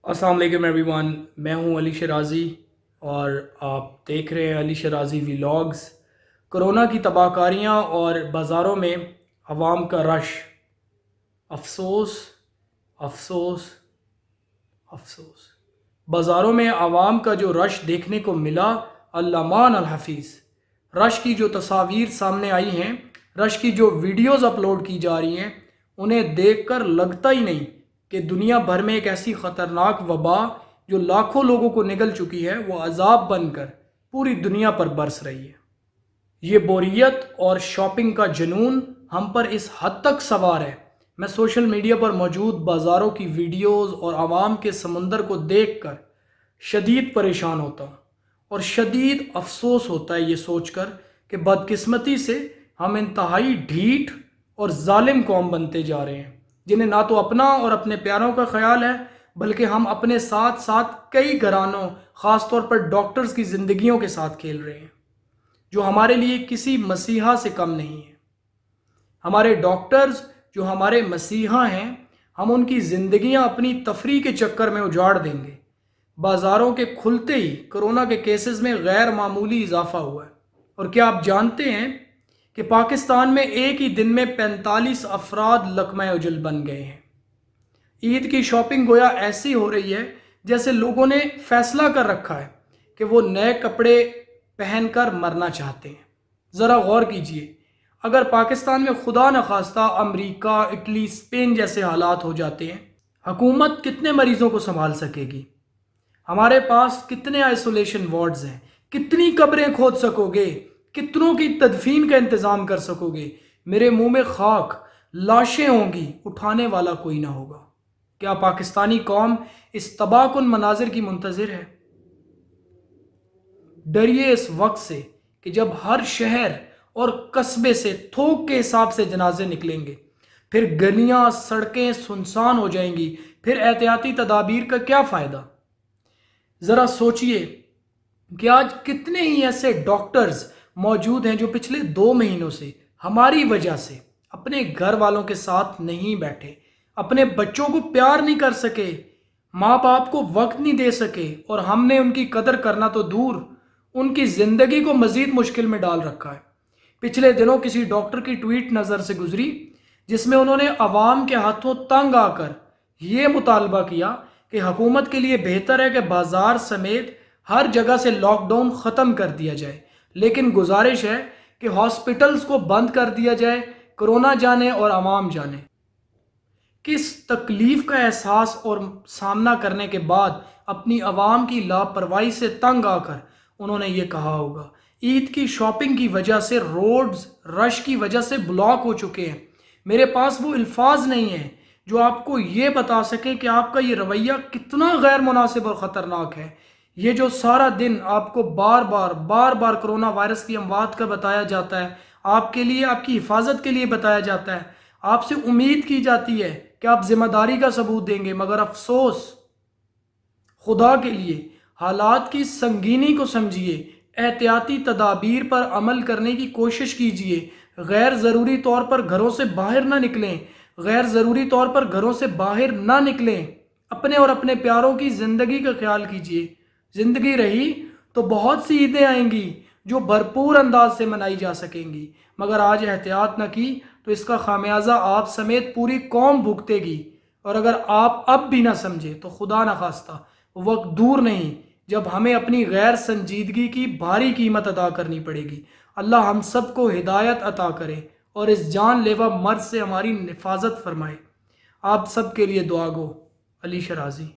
अस्सलाम वालेकुम एवरीवन। मैं हूं अली शराजी और आप देख रहे हैं अली शराजी व्लॉग्स। कोरोना की तबाहकारियां और बाज़ारों में अवाम का रश, अफसोस अफसोस अफसोस। बाज़ारों में अवाम का जो रश देखने को मिला, अल्लामान अल हफीज़। रश की जो तस्वीर सामने आई हैं, रश की जो वीडियोज़ अपलोड की जा रही हैं, उन्हें देखकर लगता ही नहीं कि दुनिया भर में एक ऐसी ख़तरनाक वबा जो लाखों लोगों को निगल चुकी है, वो अजाब बनकर पूरी दुनिया पर बरस रही है। ये बोरियत और शॉपिंग का जुनून हम पर इस हद तक सवार है, मैं सोशल मीडिया पर मौजूद बाज़ारों की वीडियोज़ और आवाम के समंदर को देखकर शदीद परेशान होता हूँ और शदीद अफसोस होता है ये सोचकर कि बदकिस्मती से हम इंतहाई ढीठ और जालिम कौम बनते जा रहे हैं, जिन्हें ना तो अपना और अपने प्यारों का ख्याल है, बल्कि हम अपने साथ साथ कई घरानों, ख़ास तौर पर डॉक्टर्स की ज़िंदगियों के साथ खेल रहे हैं, जो हमारे लिए किसी मसीहा से कम नहीं है। हमारे डॉक्टर्स जो हमारे मसीहा हैं, हम उनकी ज़िंदगियां अपनी तफरी के चक्कर में उजाड़ देंगे। बाज़ारों के खुलते ही कोरोना के केसेस में गैर मामूली इजाफा हुआ है। और क्या आप जानते हैं कि पाकिस्तान में एक ही दिन में 45 अफराद लकमा उजल बन गए हैं। ईद की शॉपिंग गोया ऐसी हो रही है जैसे लोगों ने फैसला कर रखा है कि वो नए कपड़े पहनकर मरना चाहते हैं। ज़रा गौर कीजिए, अगर पाकिस्तान में खुदा न खास्ता अमरीका, इटली, स्पेन जैसे हालात हो जाते हैं, हुकूमत कितने मरीज़ों को संभाल सकेगी? हमारे पास कितने आइसोलेशन वार्ड्स हैं? कितनी कब्रें खोद सकोगे? कितनों की तदफीन का इंतज़ाम कर सकोगे? मेरे मुंह में खाक, लाशें होंगी, उठाने वाला कोई ना होगा। क्या पाकिस्तानी कौम इस तबाहकुन मनाजिर की मुंतज़िर है? डरिए इस वक्त से कि जब हर शहर और कस्बे से थोक के हिसाब से जनाजे निकलेंगे, फिर गलियां सड़कें सुनसान हो जाएंगी, फिर एहतियाती तदाबीर का क्या फ़ायदा? ज़रा सोचिए कि आज कितने ही ऐसे डॉक्टर्स मौजूद हैं जो पिछले 2 महीनों से हमारी वजह से अपने घर वालों के साथ नहीं बैठे, अपने बच्चों को प्यार नहीं कर सके, माँ बाप को वक्त नहीं दे सके, और हमने उनकी कदर करना तो दूर, उनकी ज़िंदगी को मज़ीद मुश्किल में डाल रखा है। पिछले दिनों किसी डॉक्टर की ट्वीट नज़र से गुजरी जिसमें उन्होंने अवाम के हाथों तंग आकर ये मुतालबा किया कि हुकूमत के लिए बेहतर है कि बाज़ार समेत हर जगह से लॉकडाउन ख़त्म कर दिया जाए, लेकिन गुजारिश है कि हॉस्पिटल्स को बंद कर दिया जाए। कोरोना जाने और आवाम जाने किस तकलीफ़ का एहसास और सामना करने के बाद अपनी आवाम की लापरवाही से तंग आकर उन्होंने ये कहा होगा। ईद की शॉपिंग की वजह से रोड्स रश की वजह से ब्लॉक हो चुके हैं। मेरे पास वो अल्फाज नहीं है जो आपको ये बता सके कि आपका ये रवैया कितना गैर मुनासिब और ख़तरनाक है। ये जो सारा दिन आपको बार बार कोरोना वायरस की अमवात का बताया जाता है, आपके लिए, आपकी हिफाजत के लिए बताया जाता है, आपसे उम्मीद की जाती है कि आप जिम्मेदारी का सबूत देंगे, मगर अफसोस, खुदा के लिए हालात की संगीनी को समझिए, एहतियाती तदाबीर पर अमल करने की कोशिश कीजिए, गैर ज़रूरी तौर पर घरों से बाहर ना निकलें, गैर ज़रूरी तौर पर घरों से बाहर ना निकलें, अपने और अपने प्यारों की ज़िंदगी का ख्याल कीजिए। ज़िंदगी रही तो बहुत सी ईदें आएंगी जो भरपूर अंदाज से मनाई जा सकेंगी, मगर आज एहतियात न की तो इसका खामियाजा आप समेत पूरी कौम भुगतेगी। और अगर आप अब भी ना समझे तो खुदा न खास्ता वक्त दूर नहीं जब हमें अपनी गैर संजीदगी की भारी कीमत अदा करनी पड़ेगी। अल्लाह हम सबको हिदायत अता करे और इस जानलेवा मर्ज से हमारी हिफाजत फरमाए। आप सब के लिए दुआ गो। अली शराजी।